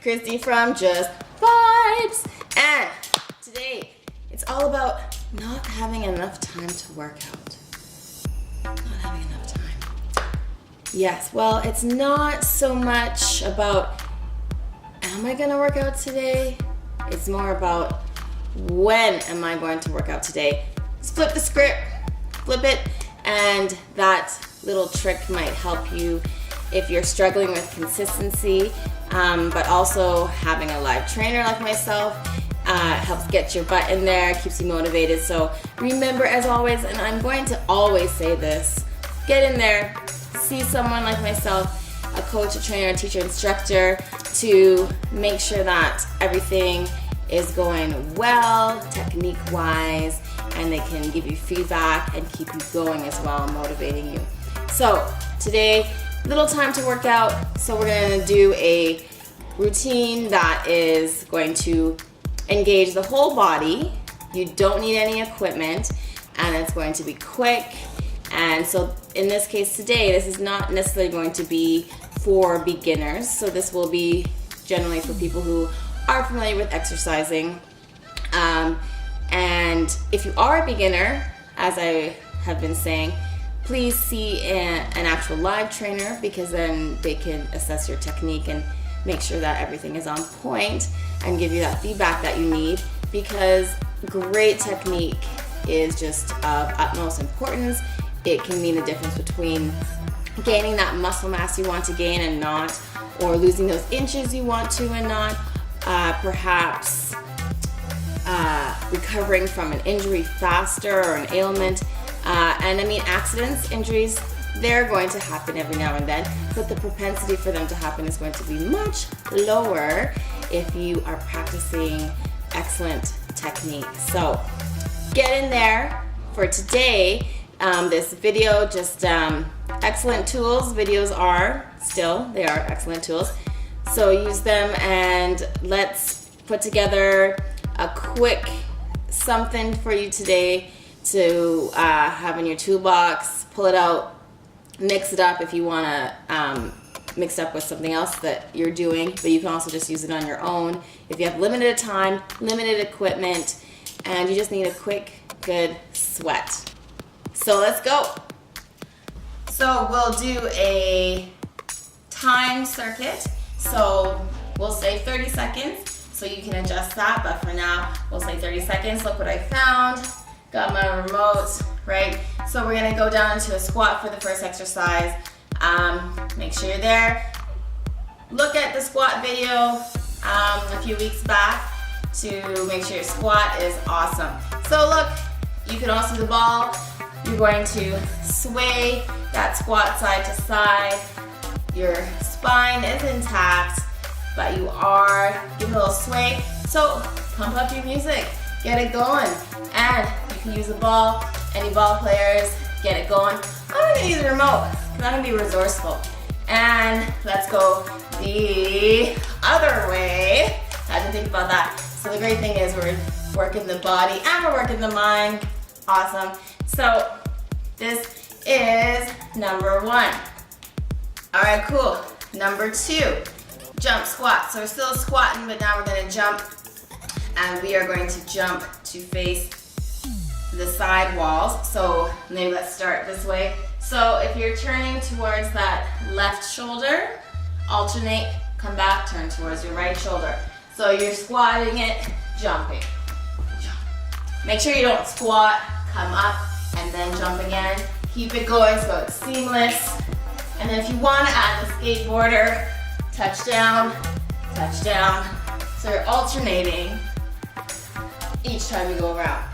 Christy from Just Vibes. And today, it's all about not having enough time to work out. Not having enough time. Yes, well, it's not so much about, am I gonna work out today? It's more about, when am I going to work out today? Just flip the script, flip it, and that little trick might help you if you're struggling with consistency, but also having a live trainer like myself helps get your butt in there, keeps you motivated. So remember, as always, and I'm going to always say this, get in there, see someone like myself, a coach, a trainer, a teacher, instructor, to make sure that everything is going well, technique-wise, and they can give you feedback and keep you going as well, motivating you. So today, little time to work out, so we're gonna do a routine that is going to engage the whole body. You don't need any equipment, and it's going to be quick. And so in this case today, this is not necessarily going to be for beginners, so this will be generally for people who are familiar with exercising. And if you are a beginner, as I have been saying, please see an actual live trainer, because then they can assess your technique and make sure that everything is on point and give you that feedback that you need, because great technique is just of utmost importance. It can mean the difference between gaining that muscle mass you want to gain and not, or losing those inches you want to and not, perhaps recovering from an injury faster or an ailment. And I mean, accidents, injuries, they're going to happen every now and then, but the propensity for them to happen is going to be much lower if you are practicing excellent technique. So get in there for today. This video, just excellent tools. Videos are still, they are excellent tools. So use them, and let's put together a quick something for you today to have in your toolbox. Pull it out, mix it up if you want to mix it up with something else that you're doing, but you can also just use it on your own if you have limited time, limited equipment, and you just need a quick, good sweat. So let's go. So we'll do a time circuit. So we'll say 30 seconds, so you can adjust that, but for now, we'll say 30 seconds. Look what I found. Got my remote, right? So we're gonna go down into a squat for the first exercise. Make sure you're there. Look at the squat video a few weeks back to make sure your squat is awesome. So look, you can also do the ball. You're going to sway that squat side to side. Your spine is intact, but you are giving a little sway. So pump up your music, get it going. And you can use a ball, any ball players, get it going. I'm gonna use a remote, because I'm gonna be resourceful. And let's go the other way. I didn't think about that. So the great thing is we're working the body and we're working the mind. Awesome. So this is number 1. All right, cool. Number 2, jump squat. So we're still squatting, but now we're gonna jump, and we are going to jump to face the side walls. So maybe let's start this way. So if you're turning towards that left shoulder, alternate, come back, turn towards your right shoulder. So you're squatting it, jumping. Make sure you don't squat, come up, and then jump again. Keep it going so it's seamless. And then if you want to add the skateboarder, touchdown, touchdown. So you're alternating each time you go around.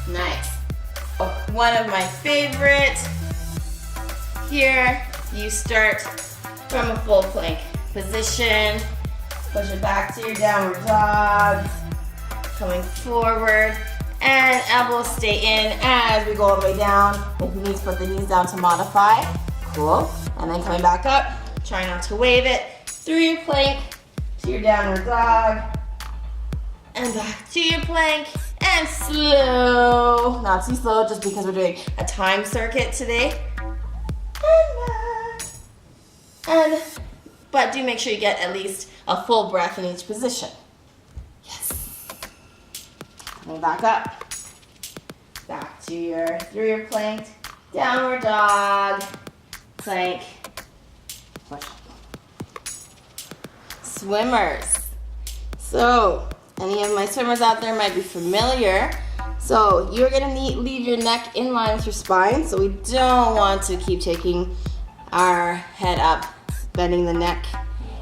Nice. One of my favorite, here you start from a full plank position, push it back to your downward dog, coming forward, and elbows stay in as we go all the way down. If you need to put the knees down to modify, cool. And then coming back up, try not to wave it through your plank to your downward dog, and back to your plank, and slow, not too slow, just because we're doing a time circuit today. And but do make sure you get at least a full breath in each position. Yes. And back up. Back to through your plank, downward dog, plank, push. Swimmers. So, any of my swimmers out there might be familiar. So, you're gonna leave your neck in line with your spine. So we don't want to keep taking our head up, bending the neck,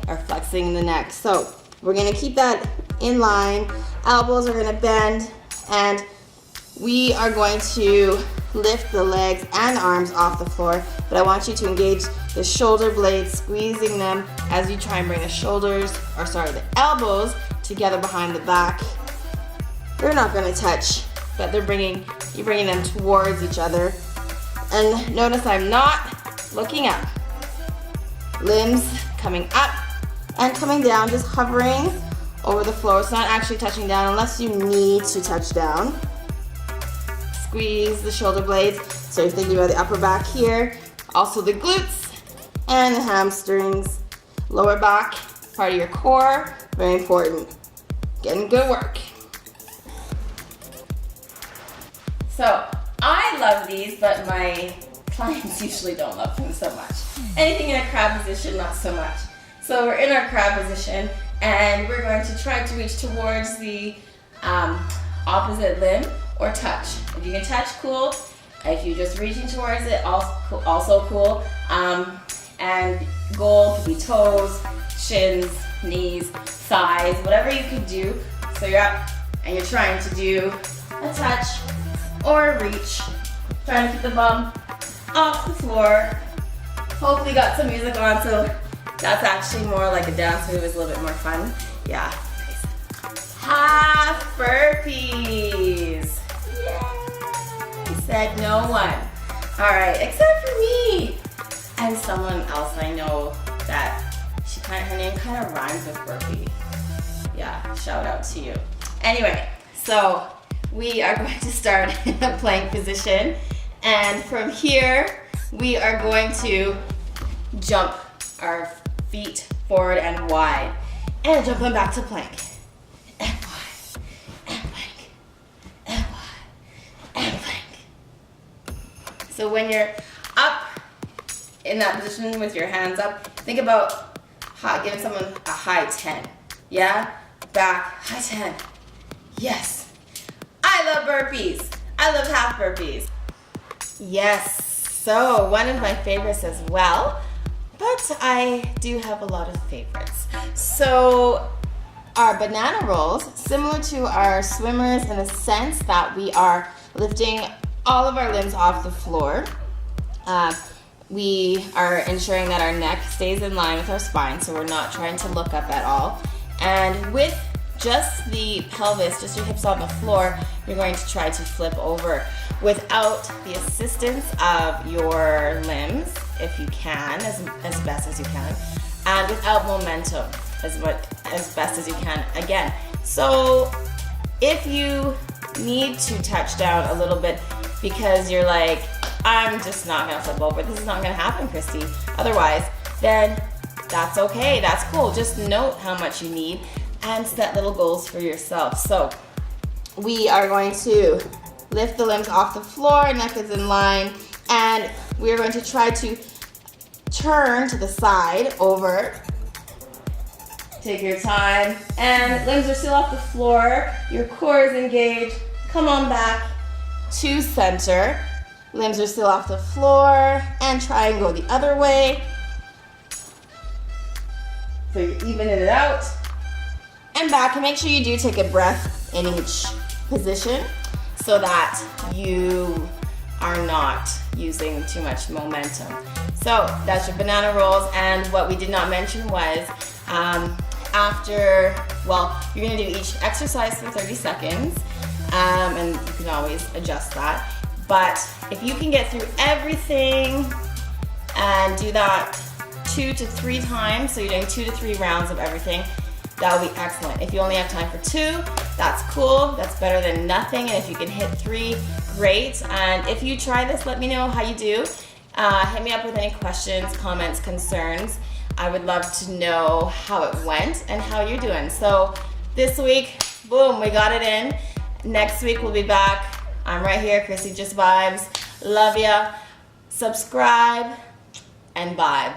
or flexing the neck. So, we're gonna keep that in line. Elbows are gonna bend, and we are going to lift the legs and arms off the floor, but I want you to engage the shoulder blades, squeezing them as you try and bring the elbows together behind the back. They're not going to touch, but you're bringing them towards each other. And notice I'm not looking up. Limbs coming up and coming down, just hovering over the floor. It's not actually touching down unless you need to touch down. Squeeze the shoulder blades. So you're thinking about the upper back here, also the glutes and the hamstrings. Lower back, part of your core, very important. Getting good work. So I love these, but my clients usually don't love them so much. Anything in a crab position, not so much. So we're in our crab position, and we're going to try to reach towards the opposite limb or touch. If you can touch, cool. If you're just reaching towards it, also cool. And goal could be toes, shins, knees, thighs, whatever you could do. So you're up and you're trying to do a touch or a reach. Trying to keep the bum off the floor. Hopefully got some music on, so that's actually more like a dance move. It's a little bit more fun. Yeah. Half burpees. Yay! Said no one. All right, except for me. And someone else I know that her name kind of rhymes with burpee. Yeah, shout out to you. Anyway, so we are going to start in a plank position. And from here, we are going to jump our feet forward and wide. And jump them back to plank. And wide. And plank. And wide. And plank. So when you're up in that position with your hands up, think about giving someone a high 10. Yeah? Back, high 10. Yes. I love burpees. I love half burpees. Yes. So one of my favorites as well, but I do have a lot of favorites. So our banana rolls, similar to our swimmers in the sense that we are lifting all of our limbs off the floor. We are ensuring that our neck stays in line with our spine, so we're not trying to look up at all. And with just the pelvis, just your hips on the floor, you're going to try to flip over without the assistance of your limbs, if you can, as best as you can, and without momentum, as best as you can, again. So if you need to touch down a little bit because you're like, I'm just not gonna flip over, this is not gonna happen, Christy, otherwise, then that's okay, that's cool. Just note how much you need and set little goals for yourself. So we are going to lift the limbs off the floor, neck is in line, and we're going to try to turn to the side over. Take your time, and limbs are still off the floor, your core is engaged. Come on back to center. Limbs are still off the floor, and try and go the other way. So you're evening it out. And back, and make sure you do take a breath in each position so that you are not using too much momentum. So that's your banana rolls, and what we did not mention was you're gonna do each exercise for 30 seconds, and you can always adjust that. But if you can get through everything and do that 2 to 3 times, so you're doing 2 to 3 rounds of everything, that would be excellent. If you only have time for 2, that's cool. That's better than nothing. And if you can hit 3, great. And if you try this, let me know how you do. Hit me up with any questions, comments, concerns. I would love to know how it went and how you're doing. So this week, boom, we got it in. Next week we'll be back. I'm right here, Chrissy Just Vibes. Love ya. Subscribe and vibe.